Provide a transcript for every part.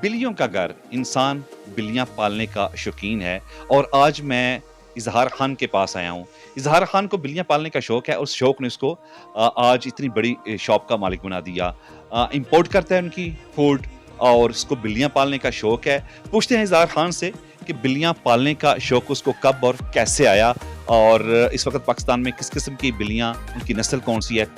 बिल्लियों का घर इंसान बिल्लियां पालने का शौकीन है और आज मैं इजहार खान के पास आया हूँ। इजहार खान को बिल्लियां पालने का शौक है और उस शौक ने उसको आज इतनी बड़ी शॉप का मालिक बना दिया। इंपोर्ट करता है उनकी फूड और उसको बिल्लियां पालने का शौक है। पूछते हैं इजहार खान से कि बिल्लियां पालने का शौक उसको कब और कैसे आया और इस वक्त पाकिस्तान में किस किस्म की बिल्लियां, उनकी नस्ल कौन सी है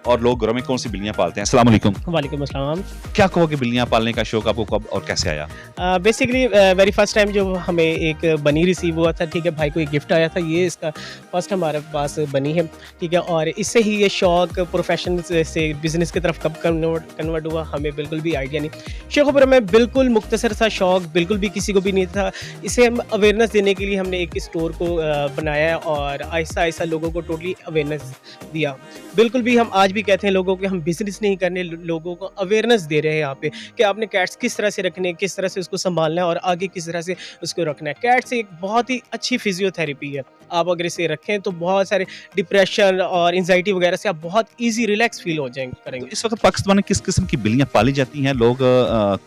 और लोग घरों में कौन सी बिल्लियां पालते हैं। अस्सलाम वालेकुम। वालेकुम अस्सलाम। क्या कहोगे बिल्लियां पालने का शौक आपको कब और कैसे आया? बेसिकली वेरी फर्स्ट टाइम जो हमें एक बनी रिसीव हुआ था, ठीक है, भाई को एक गिफ्ट आया था, ये इसका फर्स्ट हमारे पास बनी है, ठीक है, और इससे ही ये शौक प्रोफेशन से बिज़नेस की तरफ कब कन्वर्ट हुआ हमें बिल्कुल भी आइडिया नहीं। शौक पर हमें बिल्कुल मुख्तसर सा शौक, बिल्कुल भी किसी को भी नहीं था। इसे हम अवेयरनेस देने के लिए हमने एक स्टोर को बनाया है और आहिस्ता आहिस्ता लोगों को टोटली अवेयरनेस दिया। बिल्कुल भी हम आज भी कहते हैं लोगों को हम बिज़नेस नहीं करने, लोगों को अवेयरनेस दे रहे हैं यहाँ पे कि आपने कैट्स किस तरह से रखने हैं, किस तरह से उसको संभालना है और आगे किस तरह से उसको रखना है। कैट्स एक बहुत ही अच्छी फिजियोथेरेपी है। आप अगर इसे रखें तो बहुत सारे डिप्रेशन और एंजाइटी वगैरह से आप बहुत ईजी रिलैक्स फील हो जाएंगे तो करेंगे। इस वक्त पाकिस्तान में किस किस्म की बिल्लियां पाली जाती हैं? लोग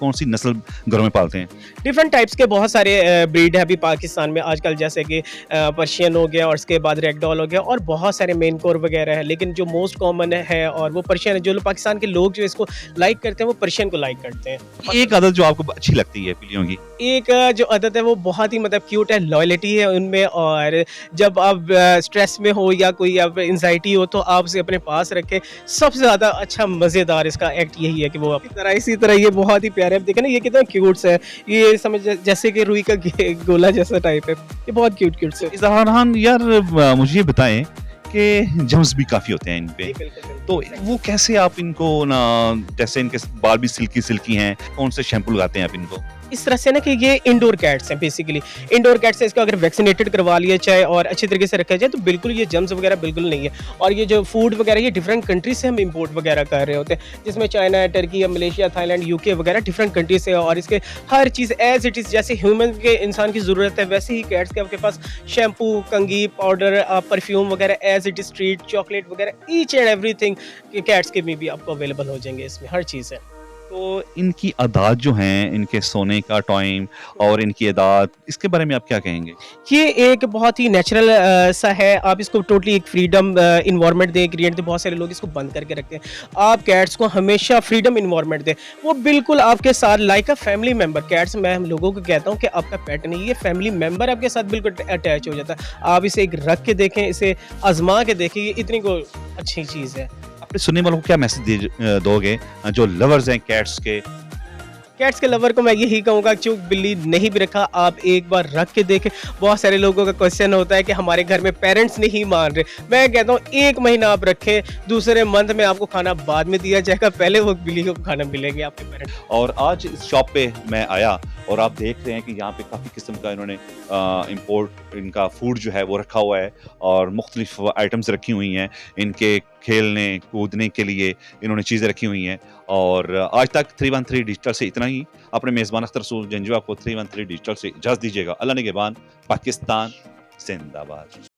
कौन सी नस्ल घरों में पालते हैं? डिफरेंट टाइप्स के बहुत सारे ब्रीड है अभी पाकिस्तान में आजकल, जैसे कि पर्शियन हो गया और उसके बाद रैगडॉल हो गया और बहुत सारे मेन कोर वगैरह है, लेकिन जो मोस्ट कॉमन है और वो पर्शियन है। जो लोग पाकिस्तान के लोग जो इसको लाइक करते हैं वो पर्शियन को लाइक करते हैं। एक आदत जो आपको अच्छी लगती है बिल्लियों की? एक जो आदत है वो बहुत ही मतलब क्यूट है, लॉयल्टी है उनमें, और जब आप स्ट्रेस में हो या कोई आप एंजाइटी हो तो आप उसे अपने पास रखें। सबसे ज़्यादा अच्छा मज़ेदार इसका एक्ट यही है कि वो इसी तरह ये बहुत ही प्यारे, आप देखें ना ये कितना क्यूट है। ये समझ जैसे कि रुई का गोला जैसा टाइप है, ये बहुत क्यूट से। इजहार खान यार, मुझे ये बताएं कि जम्स भी काफी होते हैं इन पे, तो वो कैसे आप इनको ना, जैसे इनके बाल भी सिल्की सिल्की हैं, कौन से शैम्पू लगाते हैं आप इनको? इस तरह से ना कि ये इंडोर कैट्स हैं, बेसिकली इंडोर कैट्स है। इसको अगर वैक्सीनेटेड करवा लिया जाए और अच्छी तरीके से रखा जाए तो बिल्कुल ये जम्स वगैरह बिल्कुल नहीं है। और ये जो फूड वगैरह ये डिफरेंट कंट्रीज से हम इंपोर्ट वगैरह कर रहे होते हैं, जिसमें China, Turkey, Malaysia, Thailand, UK वगैरह डिफरेंट कंट्रीज से। और इसके हर चीज़ एज इट इज़, जैसे ह्यूमन के इंसान की ज़रूरत है वैसे ही कैट्स के आपके पास शैम्पू, कंघी, पाउडर, परफ्यूम वगैरह as it is, treat, chocolate वगैरह ईच एंड एवरीथिंग कैट्स के में भी आपको अवेलेबल हो जाएंगे। इसमें हर चीज़ है। तो इनकी आदत जो हैं, इनके सोने का टाइम और इनकी आदत, इसके बारे में आप क्या कहेंगे? ये एक बहुत ही नेचुरल सा है। आप इसको टोटली एक फ्रीडम इन्वायरमेंट दें, क्रिएट दें। बहुत सारे लोग इसको बंद करके रखते हैं। आप कैट्स को हमेशा फ्रीडम इन्वायरमेंट दें, वो बिल्कुल आपके साथ like a family member. Cats मैं हम लोगों को कहता हूँ कि आपका पेट नहीं, ये फैमिली मेम्बर आपके साथ बिल्कुल अटैच हो जाता है। आप इसे एक रख के देखें, इसे आजमा के देखें, ये इतनी को अच्छी चीज़ है। अपने सुनने वालों को क्या मैसेज दोगे जो लवर्स हैं कैट्स के? कैट्स के लवर को मैं यही कहूँगा, जो बिल्ली नहीं भी रखा आप एक बार रख के देखें। बहुत सारे लोगों का क्वेश्चन होता है कि हमारे घर में पेरेंट्स नहीं मान रहे। मैं कहता हूँ 1 महीना आप रखें, दूसरे मंथ में आपको खाना बाद में दिया जाएगा, पहले वो बिल्ली को खाना मिलेंगे आपके पेरेंट्स। और आज इस शॉप पे मैं आया और आप देख रहे हैं कि यहाँ पे काफ़ी किस्म का इन्होंने इंपोर्ट, इनका फूड जो है वो रखा हुआ है और मुख्तलिफ आइटम्स रखी हुई हैं। इनके खेलने कूदने के लिए इन्होंने चीज़ें रखी हुई हैं। और आज तक 313 डिजिटल से इतना ही। अपने मेज़बान अख्तर रसूल जंजुआ को 313 डिजिटल से इजाज़त दीजिएगा। अल्लाह निगहबान। पाकिस्तान जिंदाबाद।